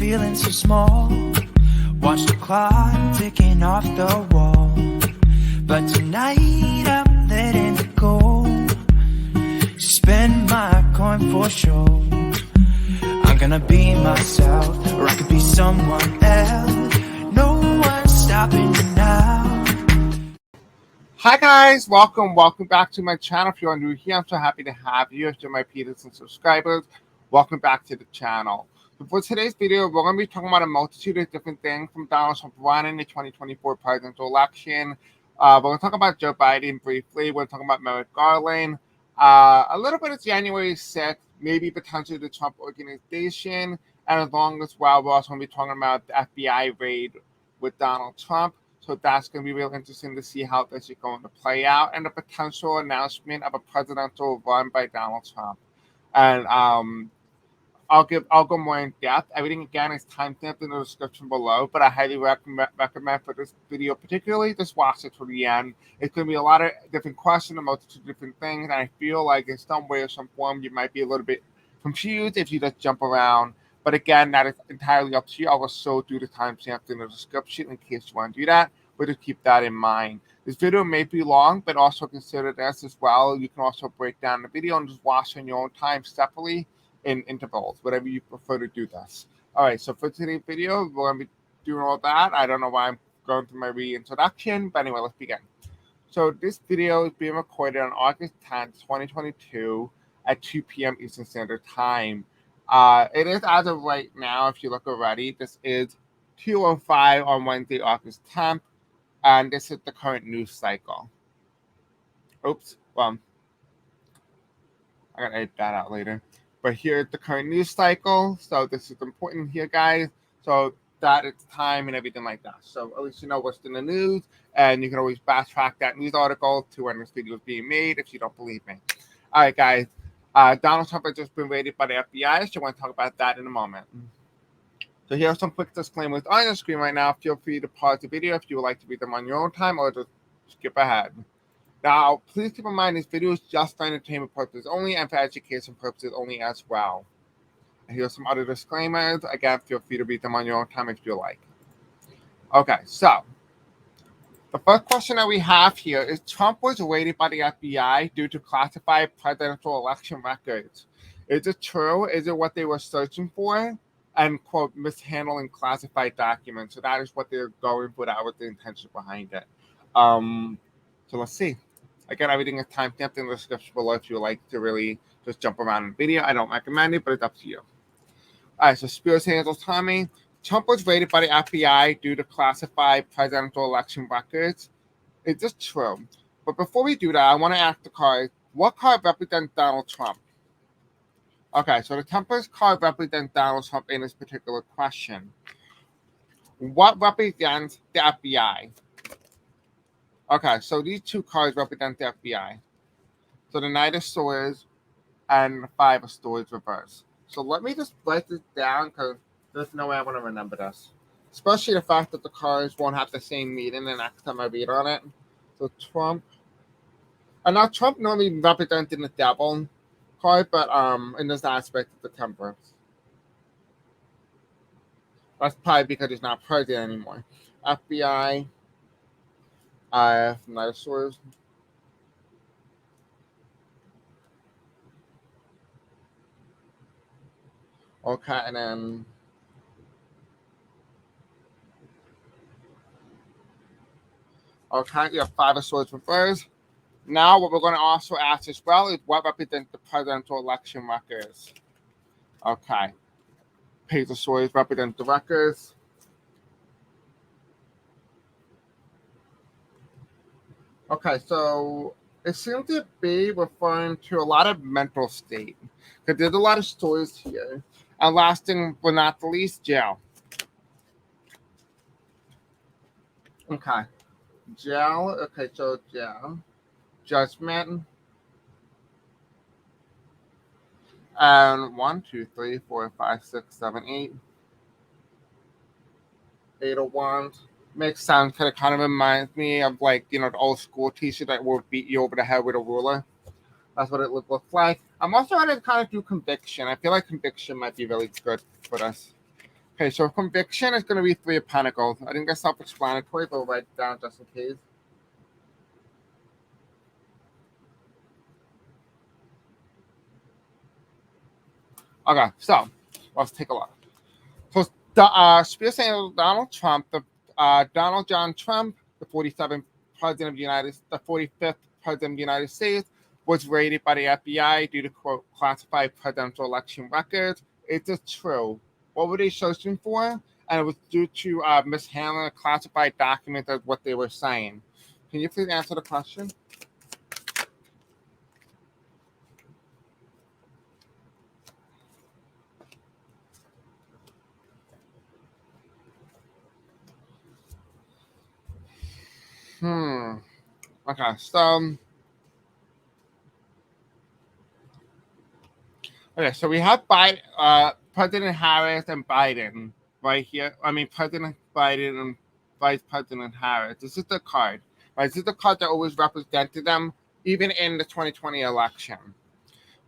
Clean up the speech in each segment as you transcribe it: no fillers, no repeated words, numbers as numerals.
feeling so small. Watch the clock ticking off the wall. But tonight I'm letting it go. Spend my coin for sure. I'm gonna be myself, or I could be someone else. No one's stopping me now. Hi guys, welcome back to my channel. If you're new here, I'm so happy to have you. If you're my Peterson subscribers, welcome back to the channel. So for today's video, we're going to be talking about a multitude of different things from Donald Trump running the 2024 presidential election. We're going to talk about Joe Biden briefly. We're talking about Merrick Garland. A little bit of January 6th, maybe potentially the Trump Organization. And as long as well, we're also going to be talking about the FBI raid with Donald Trump. So that's going to be real interesting to see how this is going to play out, and the potential announcement of a presidential run by Donald Trump. And I'll go more in depth. Everything again is timestamped in the description below, but I highly recommend for this video, particularly just watch it to the end. It's going to be a lot of different questions, a multitude of different things, and I feel like in some way or some form you might be a little bit confused if you just jump around. But again, that is entirely up to you. I will also do the timestamps in the description in case you want to do that, but just keep that in mind. This video may be long, but also consider this as well. You can also break down the video and just watch on your own time separately in intervals, whatever you prefer to do this. All right, so for today's video, we're going to be doing all that. I don't know why I'm going through my reintroduction, but anyway, let's begin. So this video is being recorded on August 10th, 2022 at 2 p.m. Eastern Standard Time. It is as of right now, if you look already, this is 2:05 on Wednesday, August 10th, and this is the current news cycle. Oops, well, I gotta edit that out later. But here's the current news cycle. So this is important here, guys. So that it's time and everything like that. So at least you know what's in the news, and you can always backtrack that news article to when this video is being made if you don't believe me. All right, guys. Donald Trump has just been raided by the FBI, so I want to talk about that in a moment. So here are some quick disclaimers on your screen right now. Feel free to pause the video if you would like to read them on your own time, or just skip ahead. Now, please keep in mind this video is just for entertainment purposes only and for education purposes only as well. And here are some other disclaimers. Again, feel free to read them on your own time if you like. Okay, so the first question that we have here is Trump was raided by the FBI due to classified presidential election records. Is it true? Is it what they were searching for? And, quote, mishandling classified documents. So that is what they're going for. That was the intention behind it. So let's see. Again, everything is timestamped in the description below if you would like to really just jump around in the video. I don't recommend it, but it's up to you. All right, so Spears handles Tommy. Trump was raided by the FBI due to classified presidential election records. Is this true? But before we do that, I want to ask the card, what card represents Donald Trump? Okay, so the Tempest card represents Donald Trump in this particular question. What represents the FBI? Okay, so these two cards represent the FBI. So the Knight of Swords and the Five of Swords reverse. So let me just write this down because there's no way I'm going to remember this. Especially the fact that the cards won't have the same meaning the next time I read on it. So Trump. And now Trump normally representing the devil card, but in this aspect of the Temperance. That's probably because he's not president anymore. FBI. Knight of Swords. Okay, and then okay, you have Five of Swords reverse. Now, what we're going to also ask as well is what represents the presidential election records. Okay, Page of Swords represent the records. Okay, so it seems to be referring to a lot of mental state. Because there's a lot of stories here. And last thing but not the least, jail. Okay. Jail. Okay, so jail. Judgment. And 1, 2, 3, 4, 5, 6, 7, 8. 8 of Wands. Makes sense because it kind of reminds me of, like, you know, the old school teacher that will beat you over the head with a ruler. That's what it looks like. I'm also going to kind of do conviction. I feel like conviction might be really good for this. Okay, so conviction is going to be 3 of Pentacles. I think that's self-explanatory, but we'll write it down just in case. Okay, so let's take a look. So, Spears saying Donald Trump, Donald John Trump, the 47th president of the the 45th president of the United States, was raided by the FBI due to quote classified presidential election records. Is this true? What were they searching for? And it was due to mishandling a classified document. That's what they were saying. Can you please answer the question? Okay, so we have President Harris and Biden right here. I mean, President Biden and Vice President Harris. This is the card, right? This is the card that always represented them, even in the 2020 election.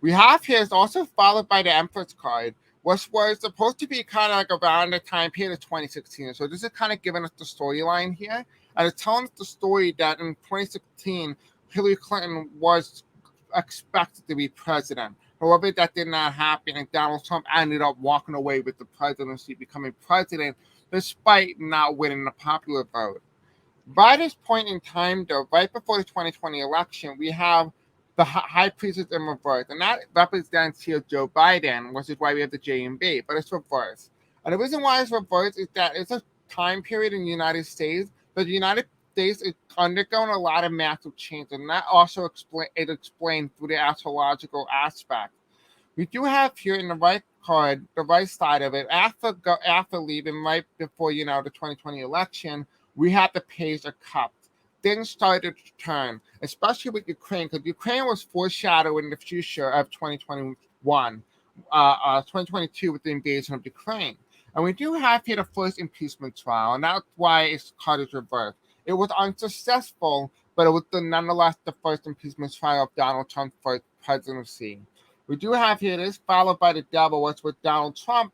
We have here is also followed by the Empress card, which was supposed to be kind of like around the time period of 2016. So this is kind of giving us the storyline here, and it's telling us the story that in 2016, Hillary Clinton was expected to be president. However, that did not happen, and Donald Trump ended up walking away with the presidency, becoming president, despite not winning the popular vote. By this point in time, though, right before the 2020 election, we have the high priestess in reverse, and that represents here Joe Biden, which is why we have the J and B, but it's reversed. And the reason why it's reversed is that it's a time period in the United States that the United States is undergoing a lot of massive change, and that also explained through the astrological aspect. We do have here in the right card, the right side of it, after leaving right before the 2020 election, we had the Page of Cups. Things started to turn, especially with Ukraine, because Ukraine was foreshadowing the future of 2021, 2022 with the invasion of Ukraine. And we do have here the first impeachment trial, and that's why it's card is reversed. It was unsuccessful, but it was nonetheless the first impeachment trial of Donald Trump's first presidency. We do have here this followed by the devil, which was Donald Trump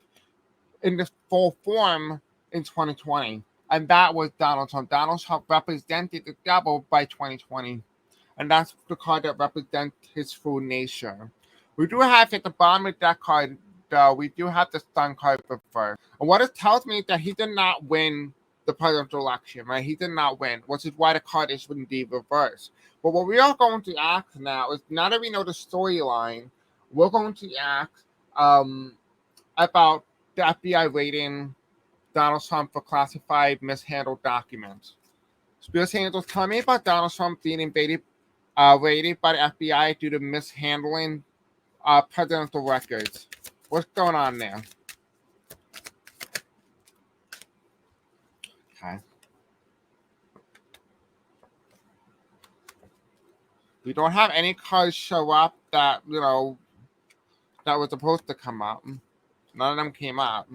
in this full form in 2020. And that was Donald Trump. Donald Trump represented the devil by 2020. And that's the card that represents his full nature. We do have at the bottom of that card, though, we do have the Sun card first. And what it tells me is that he did not win the presidential election, right? He did not win, which is why the card is indeed reversed. But what we are going to ask now is, now that we know the storyline, we're going to ask about the FBI raiding Donald Trump for classified mishandled documents. Spears Angels, tell me about Donald Trump being raided by the FBI due to mishandling presidential records. What's going on there? Okay. We don't have any cards show up that, that was supposed to come up. None of them came up.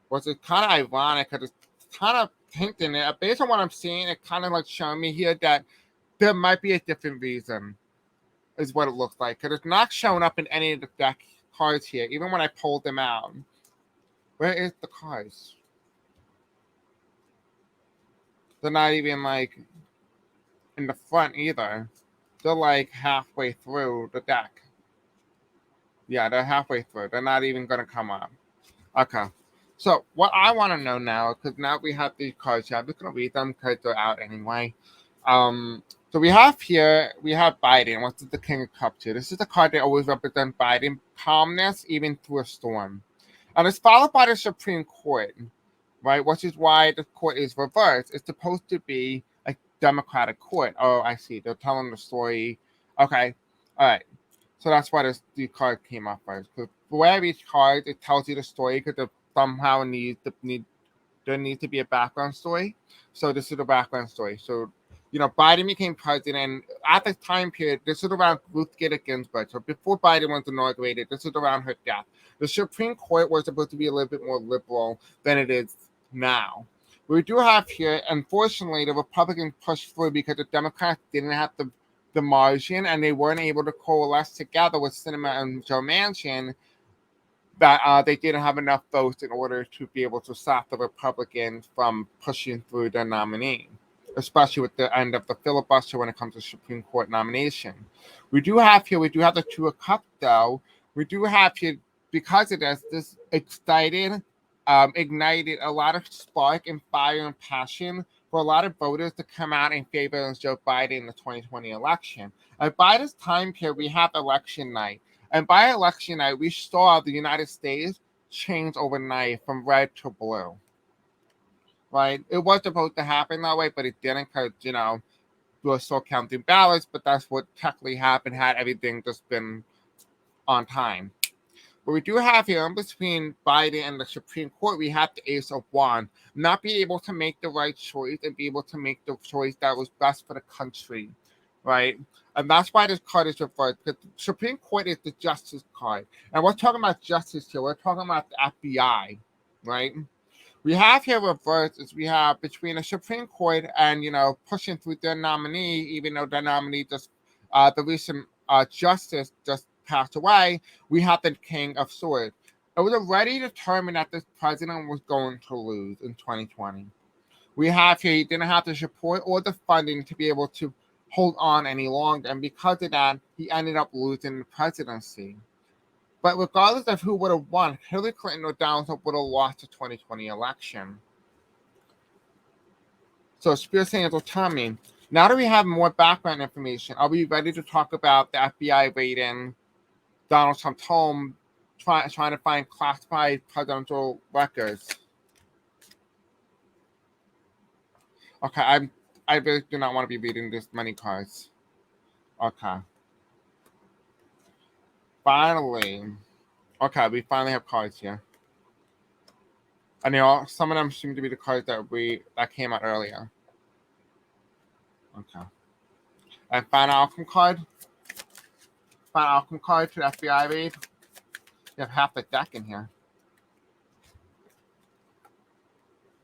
Which is kind of ironic because it's kind of hinting it. Based on what I'm seeing, it kind of like showing me here that there might be a different reason, is what it looks like. Because it's not showing up in any of the deck cards here, even when I pulled them out. Where is the cards? They're not even like in the front either. They're like halfway through the deck. Yeah, they're halfway through. They're not even going to come up. Okay. So what I want to know now, because now we have these cards here, I'm just going to read them because they're out anyway. So we have Biden, which is the King of Cups here. This is the card that always represents Biden, calmness even through a storm. And it's followed by the Supreme Court, right? Which is why the court is reversed. It's supposed to be a Democratic court. Oh, I see. They're telling the story. Okay. All right. So that's why the card came up first. Because for every card, it tells you the story because somehow there needs to be a background story. So this is the background story. So, Biden became president at the time period. This is around Ruth Bader Ginsburg. So before Biden was inaugurated, this is around her death. The Supreme Court was supposed to be a little bit more liberal than it is now. We do have here, unfortunately, the Republicans pushed through because the Democrats didn't have the margin and they weren't able to coalesce together with Sinema and Joe Manchin. that they didn't have enough votes in order to be able to stop the Republicans from pushing through their nominee, especially with the end of the filibuster when it comes to Supreme Court nomination. We do have the Two of Cups, though. We do have here, because of this ignited a lot of spark and fire and passion for a lot of voters to come out in favor of Joe Biden in the 2020 election. And by this time period, we have election night. And by election night, we saw the United States change overnight from red to blue. Right? It was supposed to happen that way, but it didn't because, we were still counting ballots, but that's what technically happened had everything just been on time. But we do have here in between Biden and the Supreme Court, we have the Ace of Wands, not be able to make the right choice and be able to make the choice that was best for the country, right? And that's why this card is reversed, because the Supreme Court is the justice card. And we're talking about justice here. We're talking about the FBI, right? We have here reversed is we have between the Supreme Court and, pushing through their nominee, even though their nominee just, the recent justice just passed away, we have the King of Swords. It was already determined that this president was going to lose in 2020. We have here, he didn't have the support or the funding to be able to hold on any longer. And because of that, he ended up losing the presidency. But regardless of who would have won, Hillary Clinton or Donald Trump would have lost the 2020 election. So Spirit Angel, tell me, now that we have more background information, are we ready to talk about the FBI raiding Donald Trump's home, trying to find classified presidential records? Okay, I really do not want to be reading this many cards. Okay. Finally. Okay, we finally have cards here. And some of them seem to be the cards that came out earlier. Okay. And final outcome card. Final outcome card to the FBI raid. You have half the deck in here.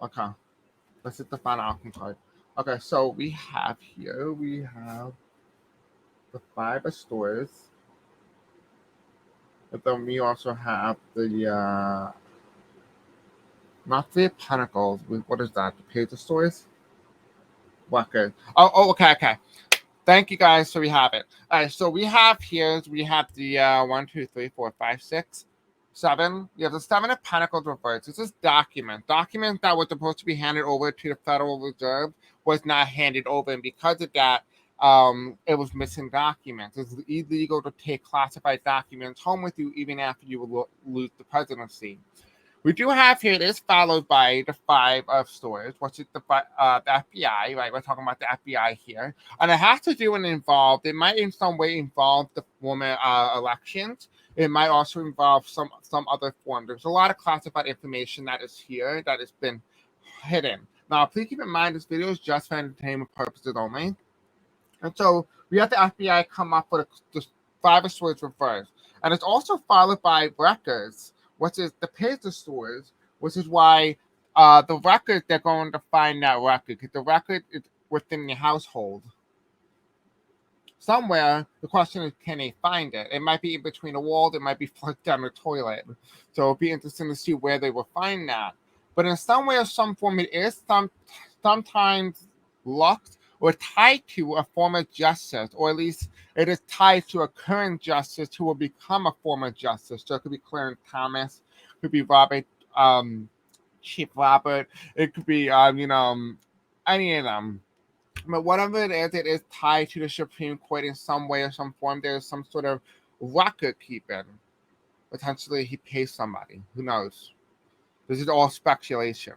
Okay. Let's hit the final outcome card. Okay, so we have the Five of Swords. But then we also have the not the Pentacles. What is that? The Page of Swords? Record. Oh, okay. Thank you guys. So we have it. All right. So we have the 1, 2, 3, 4, 5, 6, 7. You have the Seven of Pentacles reversed. This is document that was supposed to be handed over to the Federal Reserve was not handed over, and because of that, it was missing documents. It's illegal to take classified documents home with you even after you lose the presidency. We do have here, it is followed by the Five of Swords, which is the FBI, right? We're talking about the FBI here. And it has to do and it might in some way involve the former elections. It might also involve some other form. There's a lot of classified information that is here that has been hidden. Now, please keep in mind this video is just for entertainment purposes only. And so we have the FBI come up with the Five of Swords reversed. And it's also followed by records, which is the Page of Swords, which is why the record, they're going to find that record, because the record is within the household. Somewhere, the question is, can they find it? It might be in between the walls, it might be flipped down the toilet. So it'll be interesting to see where they will find that. But in some way or some form, it is sometimes locked or tied to a former justice, or at least it is tied to a current justice who will become a former justice. So it could be Clarence Thomas, it could be Robert, Chief Robert, it could be, any of them. But whatever it is tied to the Supreme Court in some way or some form. There's some sort of record keeping. Potentially he pays somebody. Who knows? This is all speculation.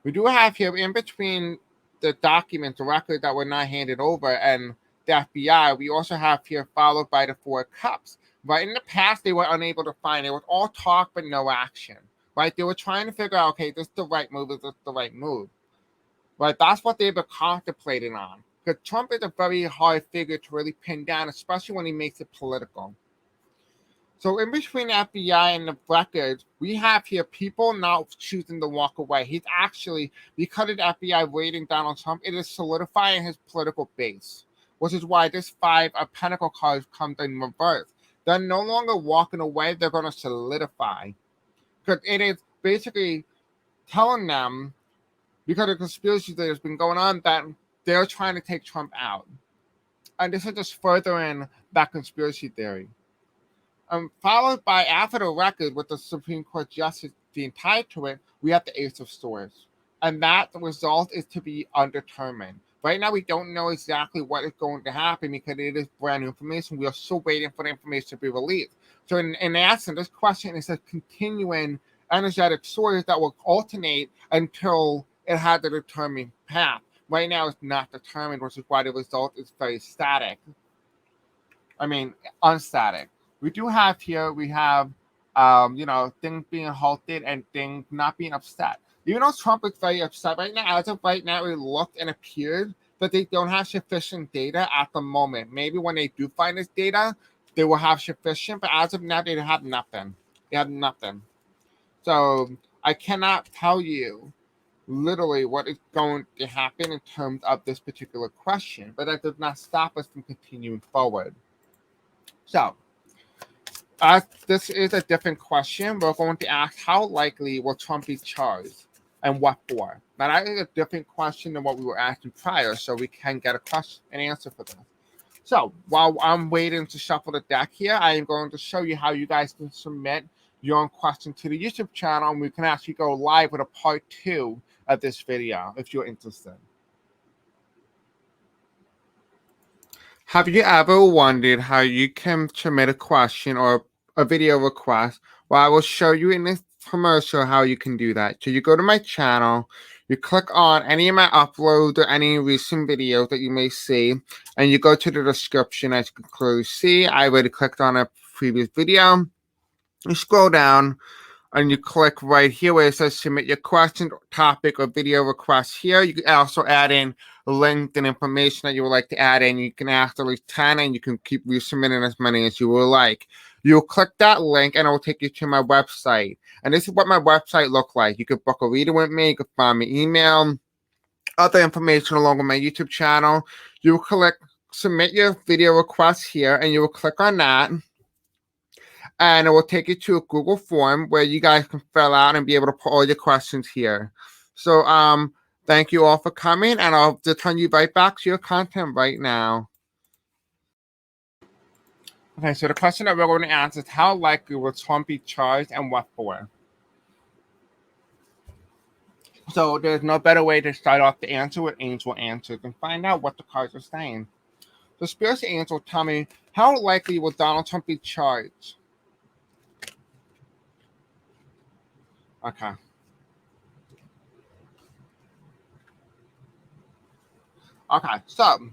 We do have here in between the documents, the records that were not handed over, and the FBI, we also have here followed by the Four Cups. Right, in the past, they were unable to find it. It was all talk but no action. Right, they were trying to figure out, okay, this is the right move, is this the right move? Right, that's what they've been contemplating on. Because Trump is a very hard figure to really pin down, especially when he makes it political. So in between the FBI and the records, we have here people now choosing to walk away. He's actually, because of the FBI raiding Donald Trump, it is solidifying his political base, which is why this Five of Pentacles card comes in reverse. They're no longer walking away. They're going to solidify. because it is basically telling them, because of the conspiracy that has been going on, that they're trying to take Trump out. And this is just furthering that conspiracy theory. Followed by, after the record with the Supreme Court justice being tied to it, we have the Ace of Swords. And that result is to be undetermined. Right now, we don't know exactly what is going to happen because it is brand new information. We are still waiting for the information to be released. So, in essence, this question is a continuing energetic sword that will alternate until it had the determined path. Right now, it's not determined, which is why the result is very static. I mean, unstatic. We do have here, we have, things being halted and things not being upset. Even though Trump is very upset right now, as of right now, it looked and appeared that they don't have sufficient data at the moment. Maybe when they do find this data, they will have sufficient, but as of now, they have nothing. They have nothing. So I cannot tell you literally what is going to happen in terms of this particular question, but that does not stop us from continuing forward. So, as this is a different question, we're going to ask how likely will Trump be charged and what for? Now, that is a different question than what we were asking prior, so we can get a question and answer for this. So, while I'm waiting to shuffle the deck here, I am going to show you how you guys can submit your own question to the YouTube channel, and we can actually go live with a part 2 of this video if you're interested. Have you ever wondered how you can submit a question or a video request? Well, I will show you in this commercial how you can do that. So you go to my channel, you click on any of my uploads or any recent videos that you may see, and you go to the description. As you can clearly see, I already clicked on a previous video. You scroll down, and you click right here where it says submit your question, topic, or video request here. You can also add in link and information that you would like to add in. You can ask at least 10, and you can keep resubmitting as many as you would like. You'll click that link, and it will take you to my website. And this is what my website looks like. You can book a reading with me. You can find me email, other information along with my YouTube channel. You will click submit your video request here, and you will click on that. And it will take you to a Google form where you guys can fill out and be able to put all your questions here. So thank you all for coming, and I'll return you right back to your content right now. Okay, so the question that we're going to answer is how likely will Trump be charged and what for? So there's no better way to start off the answer with Angel Answers and find out what the cards are saying. So Spirit Angel, tell me, how likely will Donald Trump be charged? Okay. Okay, so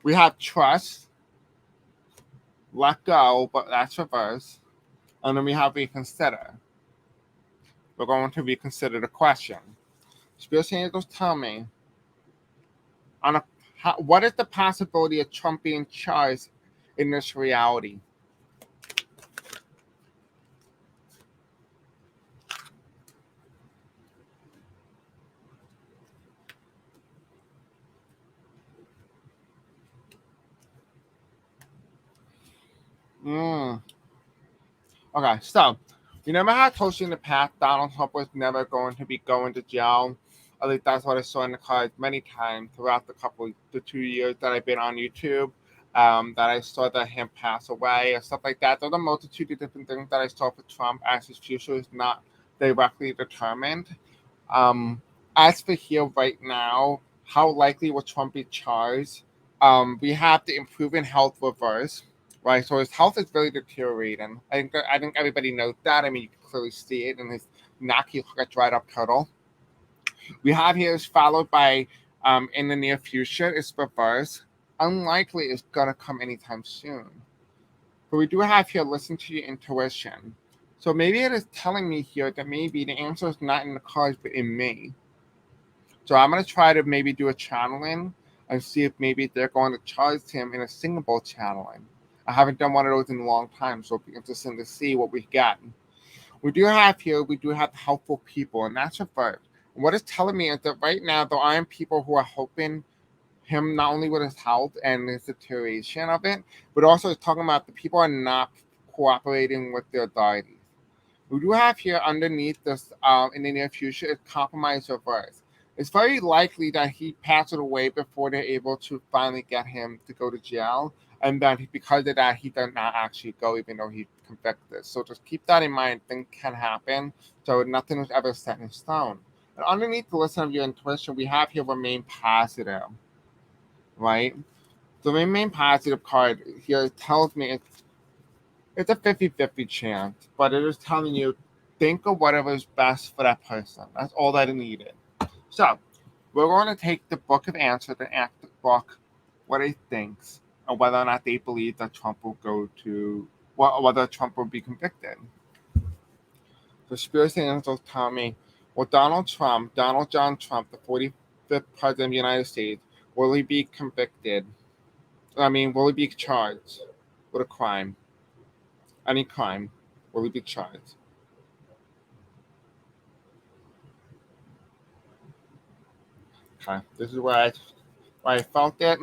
we have trust, let go, but that's reverse. And then we have reconsider. We're going to reconsider the question. Spirit Angels, tell me, what is the possibility of Trump being charged in this reality? Okay, so remember how I told you in the past Donald Trump was never going to be going to jail? At least that's what I saw in the cards many times throughout the 2 years that I've been on YouTube. That I saw that him pass away or stuff like that. There's a multitude of different things that I saw for Trump as his future is not directly determined. As for here right now, how likely will Trump be charged? We have the improving health reverse. Right, so his health is really deteriorating. I think everybody knows that. I mean, you can clearly see it in his neck. He looks like a dried up turtle. We have here is followed by in the near future is reverse. Unlikely is gonna come anytime soon. But we do have here listen to your intuition. So maybe it is telling me here that maybe the answer is not in the cards but in me. So I'm gonna try to maybe do a channeling and see if maybe they're going to charge him in a singable channeling. I haven't done one of those in a long time, so it'll be interesting to see what we get. We do have helpful people, and that's a verb. And what it's telling me is that right now there are people who are helping him not only with his health and his deterioration of it, but also it's talking about the people are not cooperating with the authorities. We do have here underneath this in the near future is compromise reverse. It's very likely that he passed away before they're able to finally get him to go to jail, and then because of that, he did not actually go, even though he convicted. So just keep that in mind. Things can happen, so nothing was ever set in stone. And underneath the listen of your intuition, we have here remain positive, right? The remain positive card here tells me it's a 50-50 chance, but it is telling you think of whatever is best for that person. That's all that it needed. So we're going to take the book of answers and ask the book what it thinks and whether or not they believe that Trump will go to, whether Trump will be convicted. The spirits and angels tell me, well, Donald John Trump, the 45th president of the United States, will he be convicted? Will he be charged with a crime? Any crime? Will he be charged? Okay, this is where I felt it.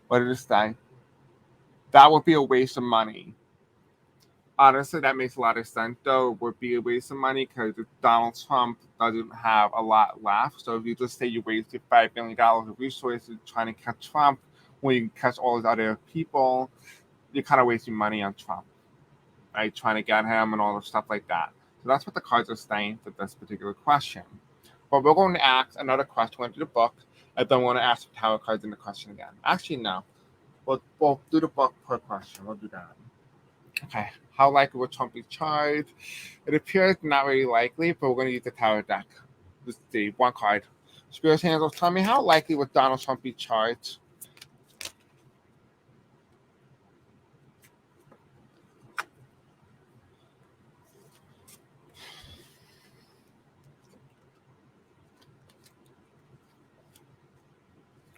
What did it say? That would be a waste of money. Honestly, that makes a lot of sense, though. It would be a waste of money because Donald Trump doesn't have a lot left. So if you just say you wasted $5 billion of resources trying to catch Trump when you can catch all these other people, you're kind of wasting money on Trump, right? Trying to get him and all the stuff like that. So that's what the cards are saying for this particular question. But we're going to ask another question into the book, and then we're going to ask the tarot cards in the question again. Actually, no. We'll do the book per question. We'll do that. Okay. How likely will Trump be charged? It appears not really likely, but we're going to use the tarot deck. Let's see. One card. Spirit Hands will tell me how likely would Donald Trump be charged?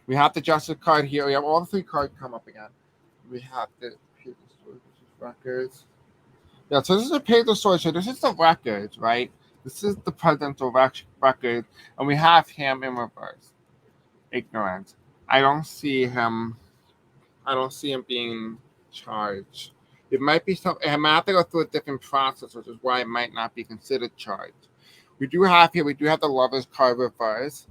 We have the Justice card here. We have all the three cards come up again. We have the records. Yeah, so this is a page of swords. So this is the records, right? This is the presidential record, and we have him in reverse. Ignorant. I don't see him. I don't see him being charged. It might be some. It might have to go through a different process, which is why it might not be considered charged. We do have here. We do have the Lovers card reverse.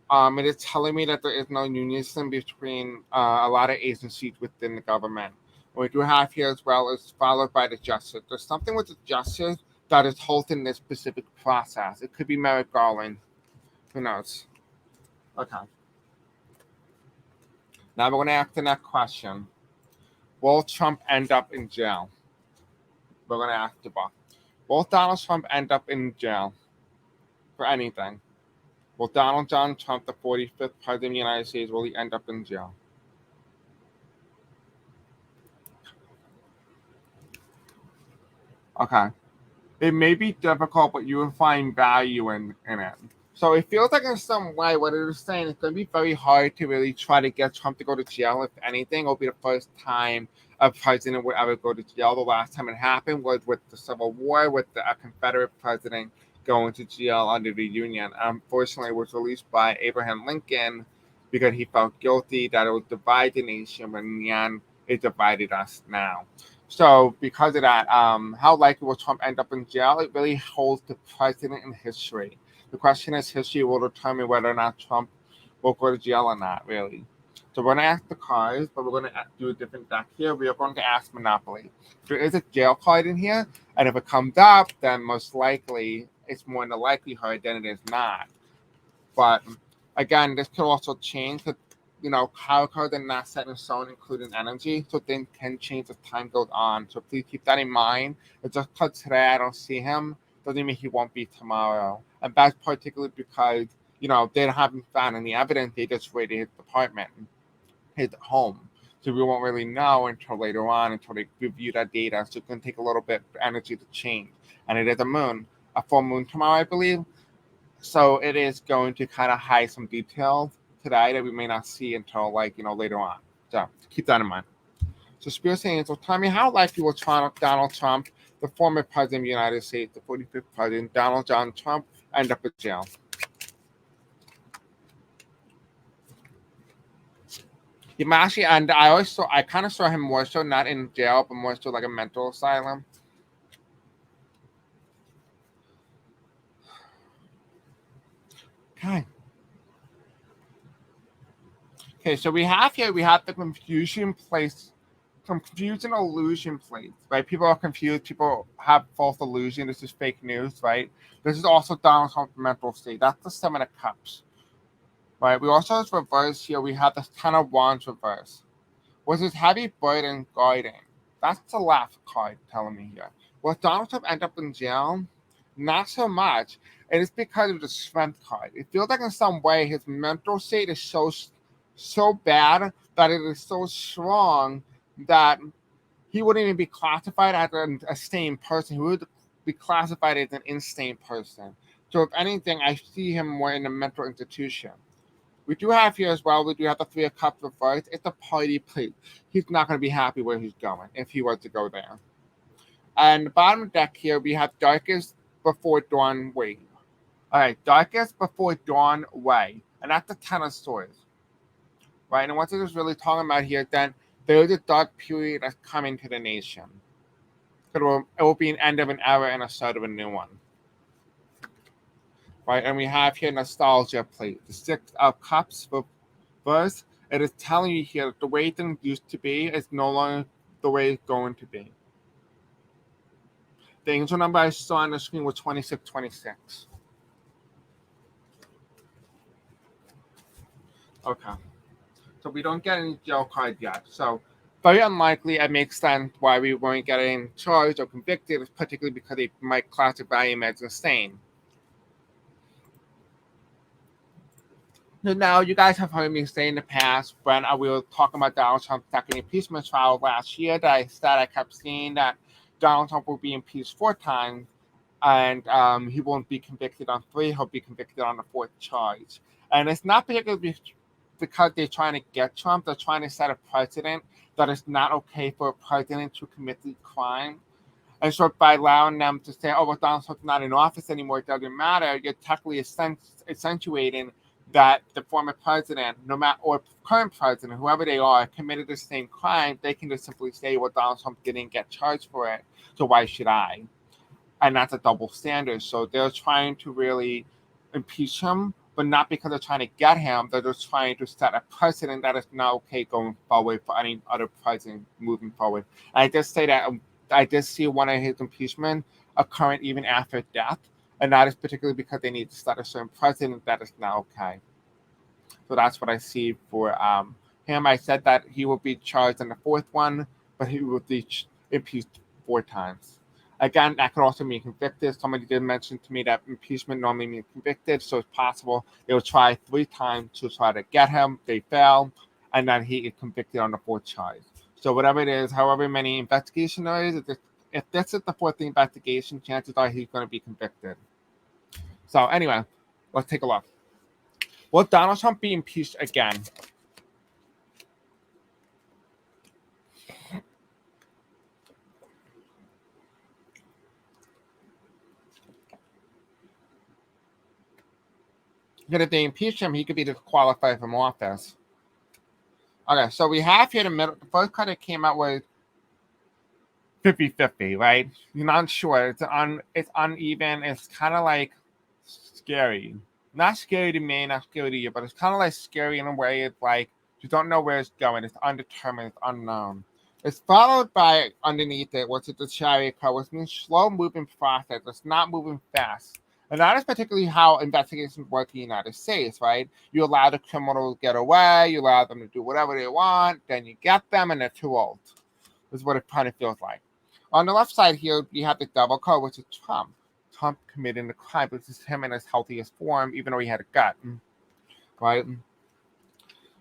It is telling me that there is no unison between a lot of agencies within the government. What we do have here as well is followed by the justice. There's something with the justice that is halting this specific process. It could be Merrick Garland. Who knows? Okay. Now we're going to ask the next question. Will Trump end up in jail? We're going to ask the book. Will Donald Trump end up in jail for anything? Will Donald John Trump, the 45th president of the United States, will he end up in jail? Okay. It may be difficult, but you will find value in it. So it feels like in some way what it is saying it's going to be very hard to really try to get Trump to go to jail. If anything, it'll be the first time a president would ever go to jail. The last time it happened was with the Civil War, with a Confederate president going to jail under the Union. Unfortunately, it was released by Abraham Lincoln because he felt guilty that it would divide the nation, but in the end, it divided us now. So because of that, how likely will Trump end up in jail? It really holds the president in history. The question is, history will determine whether or not Trump will go to jail or not, really. So we're going to ask the cards, but we're going to do a different deck here. We are going to ask Monopoly. There is a jail card in here, and if it comes up, then most likely it's more in the likelihood than it is not. But again, this could also change because how cards are not set in stone, including energy, so things can change as time goes on. So please keep that in mind. It's just because today I don't see him doesn't mean he won't be tomorrow. And that's particularly because they haven't found any evidence. They just raided his apartment, his home. So we won't really know until later on, until they review that data. So it's going to take a little bit for energy to change. And it is a full moon tomorrow, I believe. So it is going to kind of hide some details today that we may not see until later on. So keep that in mind. So Spirit Angel, tell me how likely will Donald Trump, the former president of the United States, the 45th president, Donald John Trump, end up in jail? He might actually, and I kind of saw him more so not in jail, but more so like a mental asylum. Okay, so we have the confusion place, some confusion illusion plates, right? People are confused. People have false illusion. This is fake news, right? This is also Donald Trump's mental state. That's the Seven of Cups, right? We also have reverse here. We have the Ten of Wands reverse. Was this heavy burden guiding? That's the last card telling me here. Will Donald Trump end up in jail? Not so much. It is because of the strength card. It feels like in some way his mental state is so bad that it is so strong that he wouldn't even be classified as a sane person. He would be classified as an insane person. So if anything, I see him more in a mental institution. We do have here as well, we do have the Three of Cups reversed. It's a party plate. He's not going to be happy where he's going if he were to go there. And the bottom deck here, we have Darkest Before Dawn Way. All right, Darkest Before Dawn Way. And that's the Ten of Swords. Right, and what it is really talking about here, then there is a dark period that's coming to the nation. It will be an end of an era and a start of a new one. Right, and we have here Nostalgia plate. The Six of Cups reverse. It is telling you here that the way things used to be is no longer the way it's going to be. The angel number I saw on the screen was 2626. Okay. So we don't get any jail card yet. So very unlikely. It makes sense why we weren't getting charged or convicted, particularly because they might classify him as insane. Now, you guys have heard me say in the past when we were talking about Donald Trump's second impeachment trial last year that I kept seeing that Donald Trump will be impeached 4 times and he won't be convicted on 3. He'll be convicted on the 4th charge. And it's not particularly because they're trying to get Trump. They're trying to set a precedent that it's not okay for a president to commit the crime. And so by allowing them to say, oh, well, Donald Trump's not in office anymore, it doesn't matter, you're technically accentuating that the former president, no matter or current president, whoever they are, committed the same crime. They can just simply say, well, Donald Trump didn't get charged for it, so why should I? And that's a double standard. So they're trying to really impeach him, but not because they're trying to get him. They're just trying to set a precedent that is not okay going forward for any other president moving forward. And I just say that I did see one of his impeachment occurring even after death. And that is particularly because they need to set a certain precedent that is not okay. So that's what I see for him. I said that he will be charged in the 4th one, but he will be impeached 4 times. Again, that could also mean convicted. Somebody did mention to me that impeachment normally means convicted, so it's possible they will try 3 times to try to get him. They fail, and then he is convicted on the 4th charge. So whatever it is, however many investigations there is, if this is the 4th investigation, chances are he's going to be convicted. So anyway, let's take a look. Will Donald Trump be impeached again? Because if they impeach him, he could be disqualified from office. Okay, so we have here the middle. The first card that came out was 50-50, right? You're not sure. It's uneven. It's kind of like scary. Not scary to me, not scary to you, but it's kind of like scary in a way. It's like you don't know where it's going. It's undetermined. It's unknown. It's followed by underneath it, what's it, the chariot card, which means slow moving process. It's not moving fast. And that is particularly how investigations work in the United States, right? You allow the criminals to get away, you allow them to do whatever they want, then you get them and they're too old. This is what it kind of feels like. On the left side here, we have the devil card, which is Trump. Trump committing the crime, but this is him in his healthiest form, even though he had a gut, right?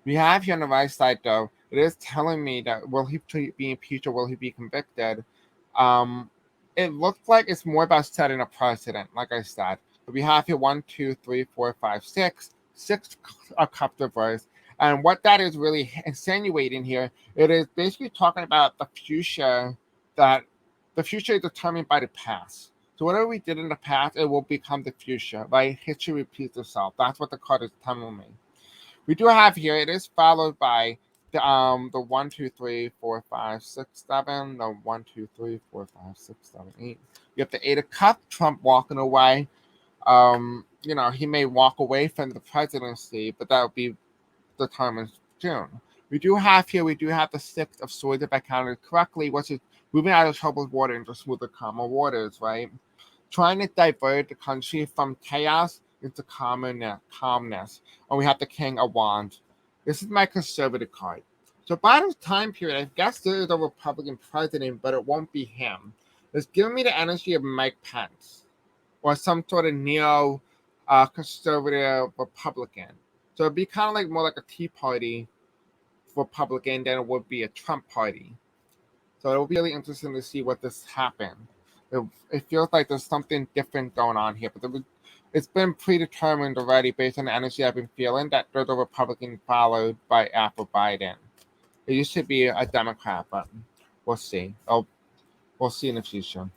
We have here on the right side, though, it is telling me that will he be impeached or will he be convicted? It looks like it's more about setting a precedent, like I said. But we have here 1, 2, 3, 4, 5, 6 cups reversed. And what that is really insinuating here, it is basically talking about the future, that the future is determined by the past. So whatever we did in the past, it will become the future, right? History repeats itself. That's what the card is telling me. We do have here, it is followed by the 1, 2, 3, 4, 5, 6, 7, the 1, 2, 3, 4, 5, 6, 7, 8. You have the 8 of Cups, Trump walking away. He may walk away from the presidency, but that will be determined June. We do have the Six of Swords, if I counted correctly, which is moving out of troubled water into smoother, calmer waters, right? Trying to divert the country from chaos into calmness. And we have the King of Wands. This is my conservative card. So by this time period, I guess there is a Republican president, but it won't be him. It's giving me the energy of Mike Pence or some sort of neo conservative Republican. So it'd be kind of like more like a Tea Party Republican than it would be a Trump party. So it'll be really interesting to see what this happened. It feels like there's something different going on here, but it's been predetermined already based on the energy I've been feeling that there's a Republican followed by after Biden. It used to be a Democrat, but we'll see. We'll see in the future.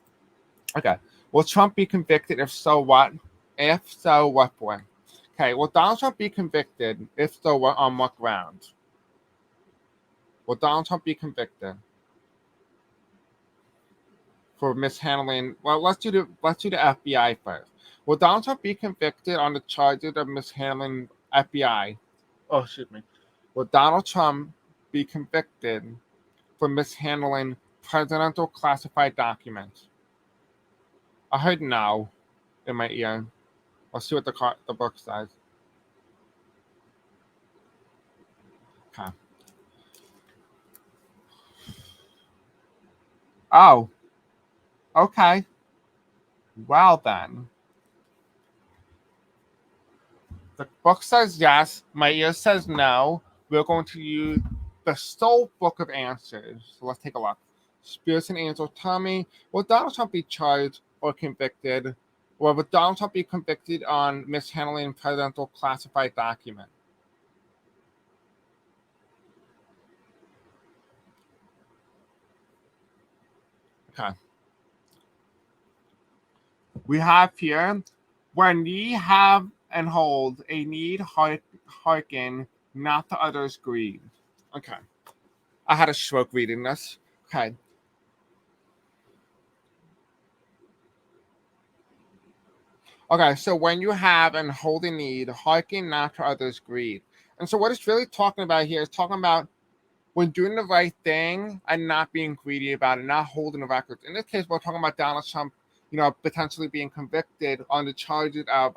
Okay. Will Trump be convicted? If so, what? If so, what for? Okay. Will Donald Trump be convicted? If so, what, on what grounds? Will Donald Trump be convicted for mishandling? Well, let's do the FBI first. Will Donald Trump be convicted on the charges of mishandling FBI? Oh, excuse me. Will Donald Trump be convicted for mishandling presidential classified documents? I heard no in my ear. Let's see what the book says. Okay. Oh, okay. Well then. The book says yes. My ear says no. We're going to use the Soul Book of Answers. So let's take a look. Spirits and angels tell me, will Donald Trump be charged or convicted? Or will Donald Trump be convicted on mishandling presidential classified document? Okay. We have here, when ye have and hold a need, hearken not to others' greed. Okay. I had a stroke reading this. Okay. Okay, so when you have and hold a need, hearken not to others' greed. And so what it's really talking about here is talking about when doing the right thing and not being greedy about it, not holding the records. In this case, we're talking about Donald Trump, potentially being convicted on the charges of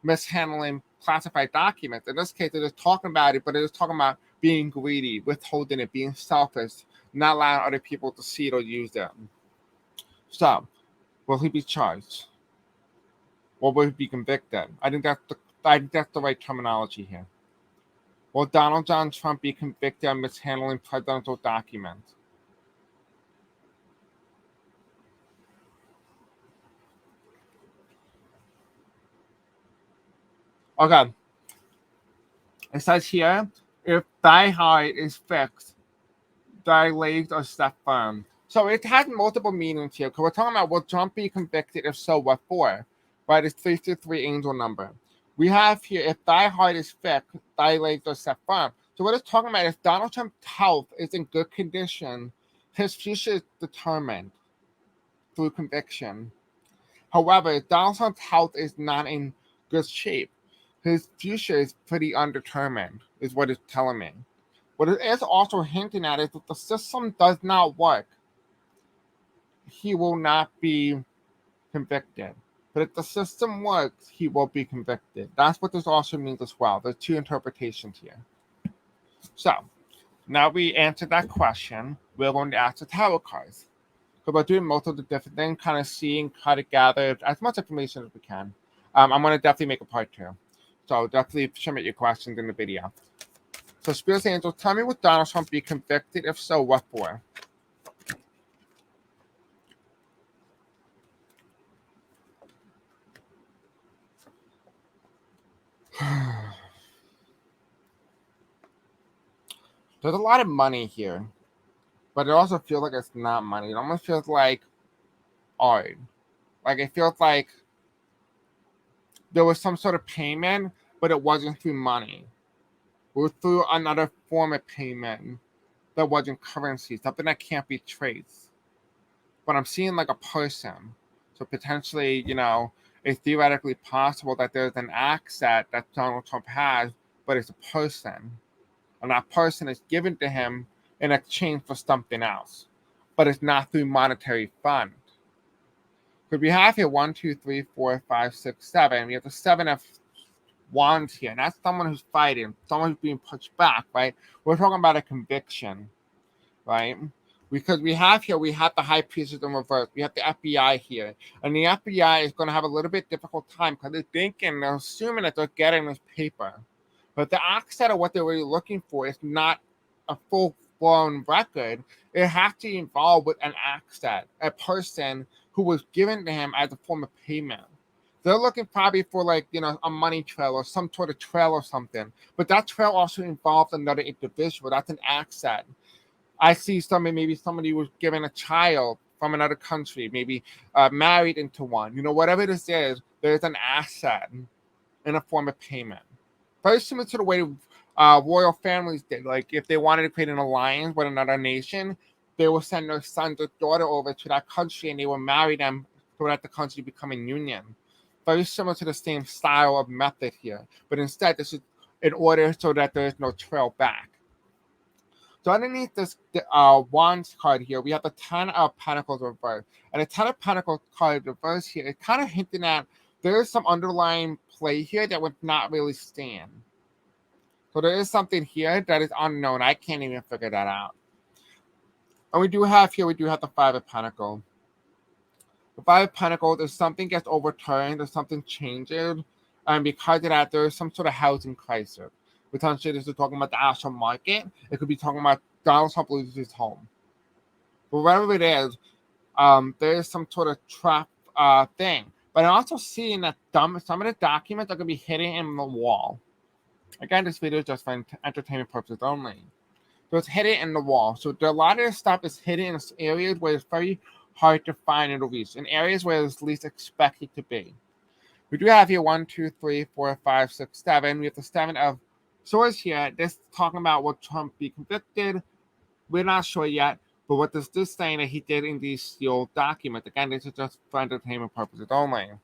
mishandling classified documents. In this case, they're just talking about it, but they're just talking about being greedy, withholding it, being selfish, not allowing other people to see it or use them. So, will he be charged? Or will he be convicted? I think that's the right terminology here. Will Donald John Trump be convicted of mishandling presidential documents? Okay. It says here, if thy heart is fixed, thy legs are set firm. So it has multiple meanings here because we're talking about will Trump be convicted? If so, what for? Right? It's 333 angel number. We have here, if thy heart is fixed, thy legs are set firm. So what it's talking about is Donald Trump's health is in good condition. His future is determined through conviction. However, Donald Trump's health is not in good shape. His future is pretty undetermined, is what it's telling me. What it is also hinting at is that the system does not work. He will not be convicted. But if the system works, he will be convicted. That's what this also means as well. There's two interpretations here. So, now we answered that question, we're going to ask the tarot cards. So we're doing most of the different things, kind of seeing how to gather as much information as we can. I'm going to definitely make a part 2. So definitely submit your questions in the video. So Spirit Angels, tell me, would Donald Trump be convicted? If so, what for? There's a lot of money here, but it also feels like it's not money. It almost feels like art. Like it feels like there was some sort of payment, but it wasn't through money. It was through another form of payment that wasn't currency, something that can't be traced. But I'm seeing like a person. So potentially, it's theoretically possible that there's an asset that Donald Trump has, but it's a person. And that person is given to him in exchange for something else, but it's not through monetary fund. Because we have here 1, 2, 3, 4, 5, 6, 7. We have the 7 of wands here, and that's someone who's fighting, someone who's being pushed back, right? We're talking about a conviction, right? Because we have the high priestess in reverse. We have the FBI here, and the FBI is going to have a little bit difficult time because they're assuming that they're getting this paper, but the accent of what they're really looking for is not a full-blown record. It has to involve with an accent, a person who was given to him as a form of payment. They're looking probably for a money trail or some sort of trail or something. But that trail also involves another individual. That's an accent. I see maybe somebody was given a child from another country, maybe married into one. Whatever this is, there's an asset in a form of payment. Very similar to the way royal families did. Like if they wanted to create an alliance with another nation, they will send their son or daughter over to that country and they will marry them so that the country become a union. Very similar to the same style of method here. But instead, this is in order so that there is no trail back. So underneath this Wands card here, we have the 10 of Pentacles reversed. And the 10 of Pentacles card reversed here, it's kind of hinting at there is some underlying play here that would not really stand. So there is something here that is unknown. I can't even figure that out. And we do have the 5 of Pentacles. The 5 of Pentacles, if something gets overturned or something changes, and because of that, there is some sort of housing crisis. Potentially, this is talking about the actual market. It could be talking about Donald Trump loses his home. But whatever it is, there is some sort of trap thing. But I'm also seeing that some of the documents are going to be hidden in the wall. Again, this video is just for entertainment purposes only. So it's hidden in the wall. So a lot of this stuff is hidden in areas where it's very hard to find and release, in areas where it's least expected to be. We do have here 1, 2, 3, 4, 5, 6, 7. We have the 7 of Swords here. This is talking about will Trump be convicted. We're not sure yet, but what does this saying that he did in these sealed documents? Again, this is just for entertainment purposes only. And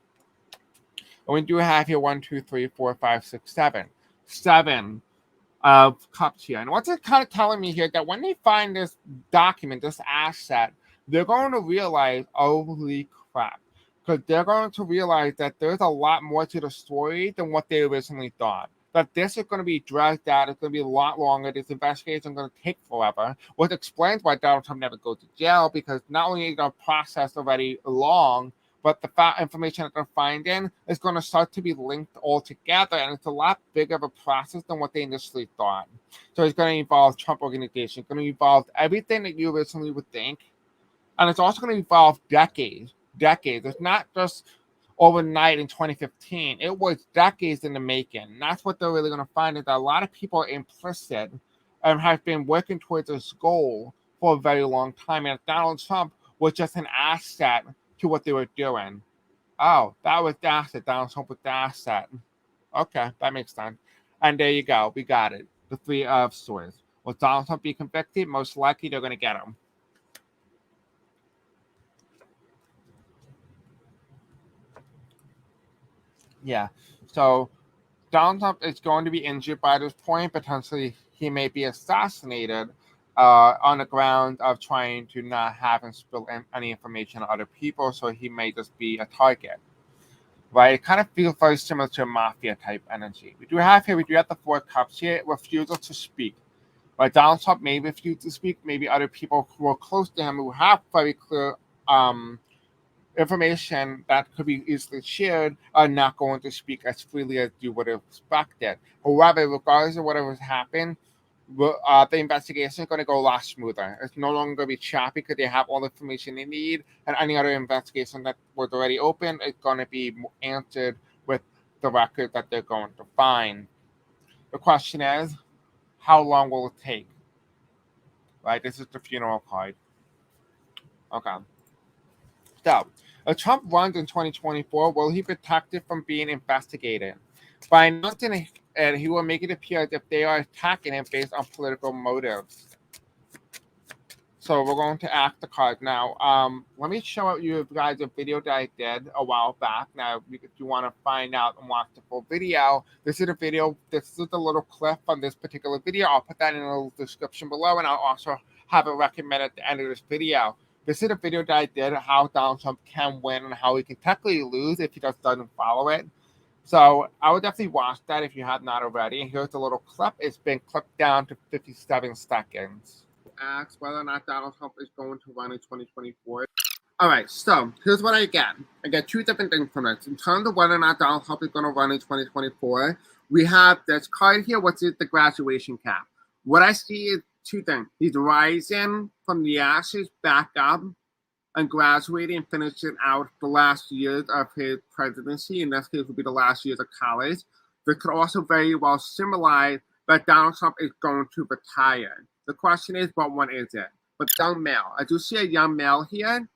we do have here 1, 2, 3, 4, 5, 6, 7. 7 of Cups here. And what's it kind of telling me here that when they find this document, this asset, they're going to realize, holy crap. Because they're going to realize that there's a lot more to the story than what they originally thought. That this is going to be dragged out. It's going to be a lot longer. This investigation is going to take forever. Which explains why Donald Trump never goes to jail, because not only is the process already long, but the information that they're finding is going to start to be linked all together, and it's a lot bigger of a process than what they initially thought. So it's going to involve Trump Organization. It's going to involve everything that you originally would think, and it's also going to involve decades. It's not just overnight in 2015. It was decades in the making. And that's what they're really going to find, is that a lot of people are implicit and have been working towards this goal for a very long time. And Donald Trump was just an asset to what they were doing. Oh, that was the asset. Donald Trump was the asset. Okay, that makes sense. And there you go. We got it. The 3 of Swords. Will Donald Trump be convicted? Most likely they're going to get him. Yeah. So Donald Trump is going to be injured by this point. Potentially, he may be assassinated on the ground of trying to not have him spill any information on other people. So he may just be a target. Right? It kind of feels very similar to a mafia type energy. We do have the 4 Cups here. Refusal to speak. Right? Donald Trump may refuse to speak. Maybe other people who are close to him who have very clear information that could be easily shared are not going to speak as freely as you would have expected. However, regardless of whatever has happened, the investigation is going to go a lot smoother. It's no longer going to be choppy because they have all the information they need, and any other investigation that was already open is going to be answered with the record that they're going to find. The question is, how long will it take? Right? This is the funeral card. Okay. So, if Trump runs in 2024, will he be protected from being investigated? By announcing it, he will make it appear as if they are attacking him based on political motives. So we're going to act the card now. Let me show you guys a video that I did a while back. Now, if you want to find out and watch the full video, this is a video. This is a little clip from this particular video. I'll put that in the description below, and I'll also have it recommended at the end of this video. This is a video that I did how Donald Trump can win and how he can technically lose if he just doesn't follow it. So I would definitely watch that if you have not already. And here's a little clip. It's been clipped down to 57 seconds. Ask whether or not Donald Trump is going to run in 2024. All right, so here's what I get. I get two different things from it. In terms of whether or not Donald Trump is going to run in 2024, we have this card here, which is the graduation cap. What I see is two things. He's rising from the ashes back up and graduating and finishing out the last years of his presidency. In this case, would be the last years of college. This could also very well symbolize that Donald Trump is going to retire. The question is, what one is it? But young male. I do see a young male here,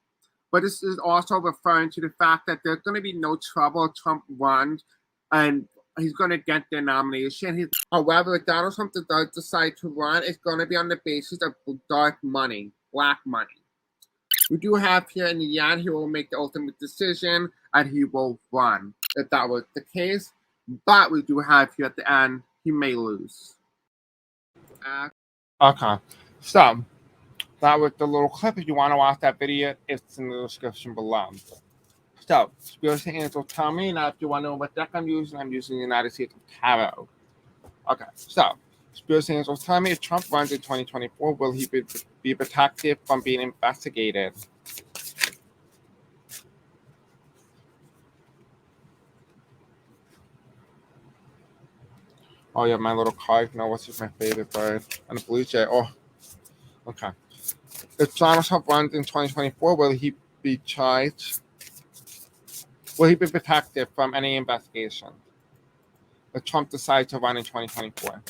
but this is also referring to the fact that there's going to be no trouble if Trump runs and he's going to get the nomination. However, if Donald Trump does decide to run, it's going to be on the basis of dark money, black money. We do have here in the end, he will make the ultimate decision and he will run if that was the case. But we do have here at the end, he may lose. Okay, so that was the little clip. If you want to watch that video, it's in the description below. So, Spirit Angels tell me. Now, if you want to know what deck I'm using the United States of Tarot. Okay, so Spirit Angels tell me if Trump runs in 2024, will he be protected from being investigated? Oh, yeah, my little card. No, what's just my favorite bird? And a blue jay. Oh, okay. If Donald Trump runs in 2024, will he be charged? Will he be protected from any investigation if Trump decides to run in 2024?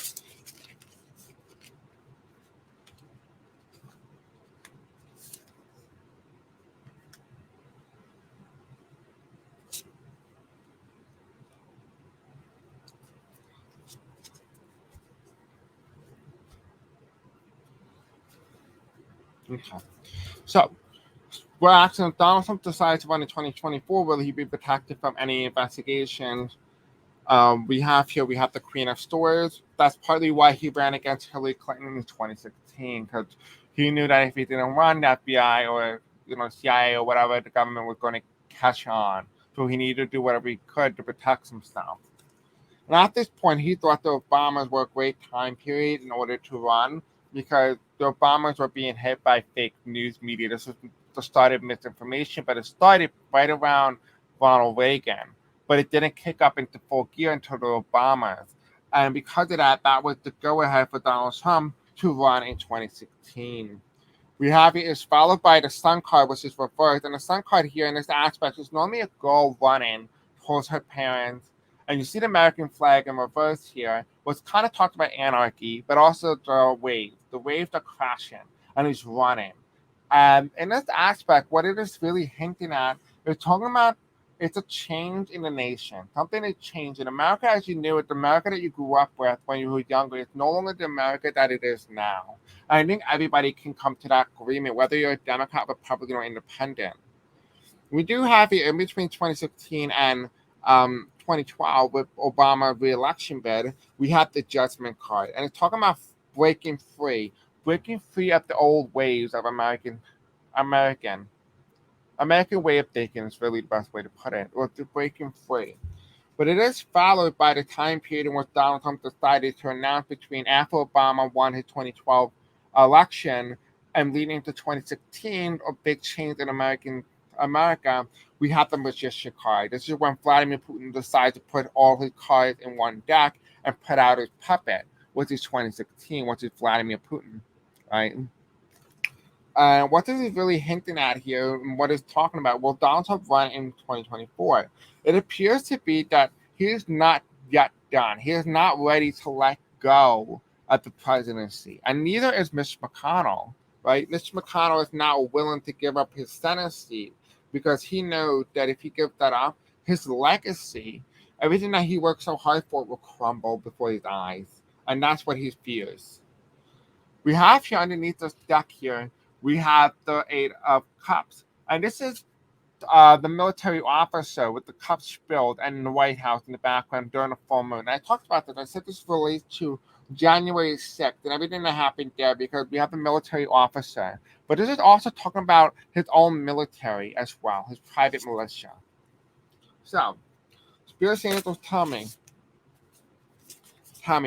Okay. So, we're asking if Donald Trump decides to run in 2024, will he be protected from any investigations? We have the Queen of Swords. That's partly why he ran against Hillary Clinton in 2016, because he knew that if he didn't run, the FBI or CIA or whatever, the government was going to catch on. So he needed to do whatever he could to protect himself. And at this point, he thought the Obamas were a great time period in order to run, because the Obamas were being hit by fake news media. This was the start of misinformation, but it started right around Ronald Reagan. But it didn't kick up into full gear until the Obamas. And because of that, that was the go-ahead for Donald Trump to run in 2016. We have it is followed by the Sun card, which is reversed. And the Sun card here in this aspect is normally a girl running towards her parents. And you see the American flag in reverse here, which kind of talks about anarchy, but also the waves. The waves are crashing, and he's running. In this aspect, what it is really hinting at, it's talking about it's a change in the nation. Something is changing. America as you knew it, the America that you grew up with when you were younger, it's no longer the America that it is now. And I think everybody can come to that agreement, whether you're a Democrat, Republican, or independent. We do have it in between 2016 and 2012 with Obama re-election bid. We have the Judgment card, and it's talking about breaking free of the old ways of American way of thinking is really the best way to put it, or to breaking free. But it is followed by the time period in which Donald Trump decided to announce between after Obama won his 2012 election and leading to 2016, a big change in America. We have the Magician card. This is when Vladimir Putin decided to put all his cards in one deck and put out his puppet, which is 2016, which is Vladimir Putin, right? What this is really hinting at here and what it's talking about, will Donald Trump run in 2024? It appears to be that he is not yet done. He is not ready to let go of the presidency. And neither is Mitch McConnell, right? Mitch McConnell is not willing to give up his Senate seat because he knows that if he gives that up, his legacy, everything that he worked so hard for, will crumble before his eyes. And that's what he fears. We have here underneath this deck here, we have the Eight of Cups. And this is the military officer with the cups spilled and in the White House in the background during the full moon. And I talked about this. I said this relates to January 6th and everything that happened there because we have the military officer. But this is also talking about his own military as well, his private militia. So, Spirit Angels, tell me,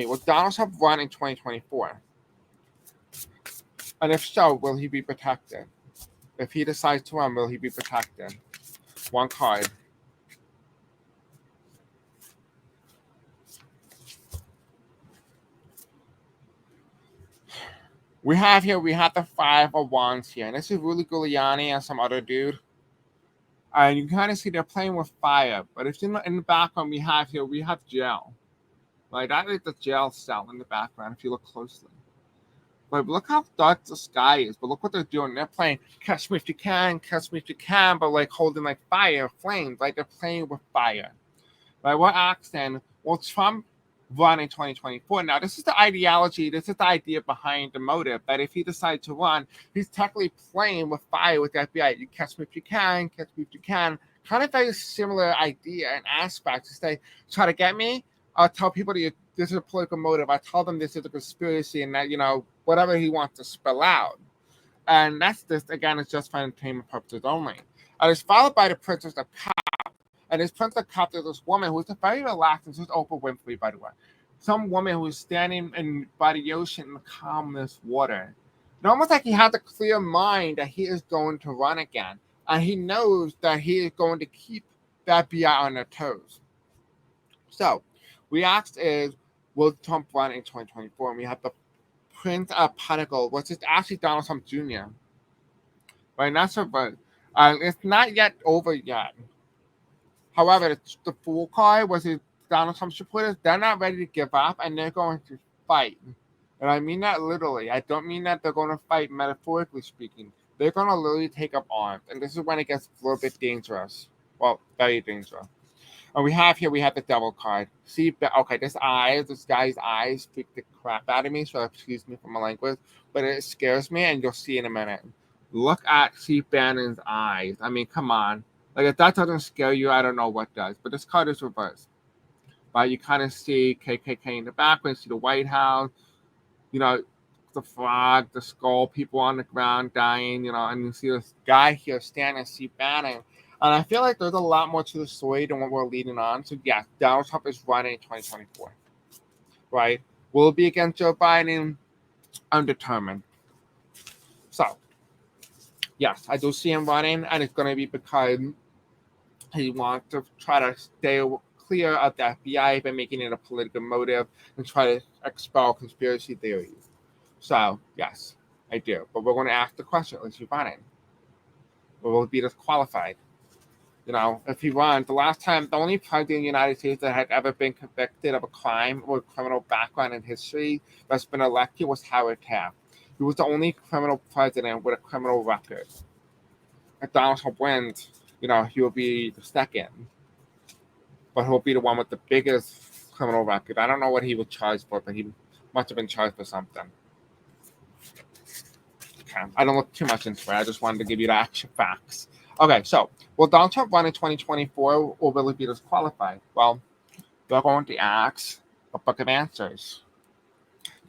will Donald Trump run in 2024? And if so, will he be protected? If he decides to run, will he be protected? One card. We have the Five of Wands here. And this is Rudy Giuliani and some other dude. And you can kind of see they're playing with fire. But if in the background we have jail. Like that is the jail cell in the background if you look closely. But look how dark the sky is. But look what they're doing. They're playing catch me if you can, but like holding like fire, flames. Like they're playing with fire. Right? We're asking, will Trump run in 2024? Now, this is the ideology, this is the idea behind the motive, that if he decides to run, he's technically playing with fire with the FBI. You catch me if you can, Kind of very similar idea and aspects. To say, try to get me, I'll tell people that this is a political motive. I tell them this is a conspiracy and that, whatever he wants to spell out. And that's this, again, it's just for entertainment purposes only. And it's followed by the Princess of Cups. And this Princess of Cups is this woman who's very relaxed. This is Oprah Winfrey, by the way. Some woman who's standing by the ocean in the calmness water. And almost like he has a clear mind that he is going to run again. And he knows that he is going to keep the FBI on their toes. So, we asked is, will Trump run in 2024? And we have the Prince of Pentacles, which is actually Donald Trump Jr. Right? That's her vote. It's not yet over yet. However, the Fool card was Donald Trump supporters. They're not ready to give up, and they're going to fight. And I mean that literally. I don't mean that they're going to fight metaphorically speaking. They're going to literally take up arms. And this is when it gets a little bit dangerous. Well, very dangerous. And we have the Devil card. See, okay, this guy's eyes freak the crap out of me, so excuse me for my language, but it scares me, and you'll see in a minute. Look at Steve Bannon's eyes. I mean, come on. Like, if that doesn't scare you, I don't know what does. But this card is reversed. Right? You kind of see KKK in the background, see the White House, the frog, the skull, people on the ground dying, and you see this guy here standing, Steve Bannon. And I feel like there's a lot more to the story than what we're leading on. So, yeah, Donald Trump is running in 2024. Right? Will it be against Joe Biden? Undetermined. So, yes, I do see him running, and it's going to be because he wants to try to stay clear of the FBI by making it a political motive and try to expel conspiracy theories. So, yes, I do. But we're going to ask the question, is he running? Or will he be disqualified? If he runs, the only president in the United States that had ever been convicted of a crime or criminal background in history that's been elected was Howard Taft. He was the only criminal president with a criminal record. If Donald Trump wins, he will be the second. But he'll be the one with the biggest criminal record. I don't know what he was charged for, but he must have been charged for something. Okay. I don't look too much into it. I just wanted to give you the actual facts. Okay, so will Donald Trump run in 2024 or will he be disqualified? Well, we're going to ask a book of answers.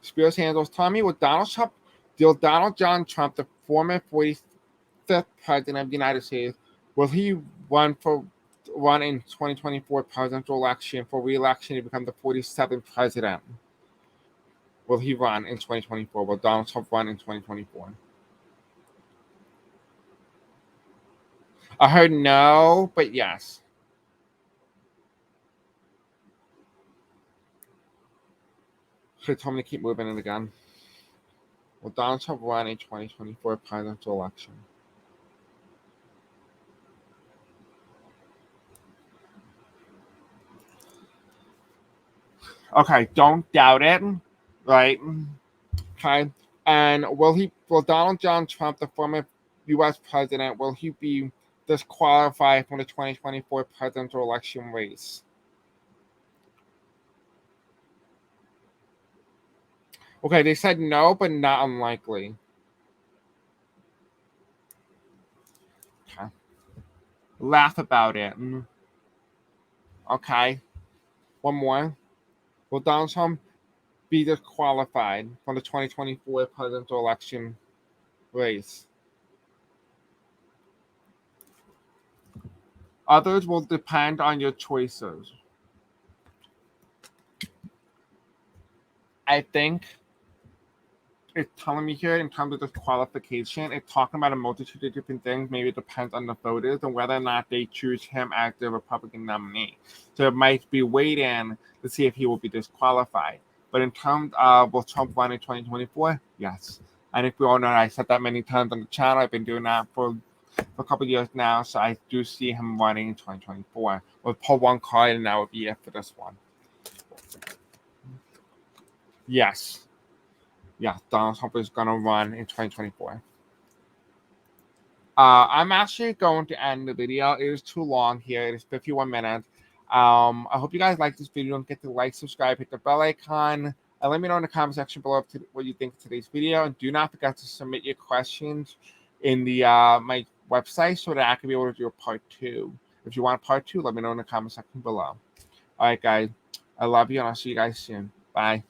Spirit Angels, tell me, will Donald John Trump, the former 45th president of the United States, will he run in 2024 presidential election for re-election to become the 47th president? Will he run in 2024? Will Donald Trump run in 2024? I heard no, but yes. Should have told me to keep moving it again. Will Donald Trump run in 2024 presidential election? Okay, don't doubt it, right? Okay, and will Donald John Trump, the former U.S. president, will he be disqualified from the 2024 presidential election race? Okay, they said no, but not unlikely. laugh about it. Okay. One more. Will Donald Trump be disqualified from the 2024 presidential election race? Others will depend on your choices. I think it's telling me here in terms of disqualification, it's talking about a multitude of different things. Maybe it depends on the voters and whether or not they choose him as the Republican nominee. So it might be waiting to see if he will be disqualified. But in terms of will Trump run in 2024? Yes. I think we all know I said that many times on the channel. I've been doing that for a couple of years now. So I do see him running in 2024. We'll pull one card and that would be it for this one. Yes. Yeah, Donald Trump is going to run in 2024. I'm actually going to end the video. It is too long here. It is 51 minutes. I hope you guys like this video. Don't forget to like, subscribe, hit the bell icon, and let me know in the comment section below what you think of today's video. And do not forget to submit your questions in the my website so that I can be able to do a part 2. If you want a part 2, let me know in the comment section below. All right, guys. I love you, and I'll see you guys soon. Bye.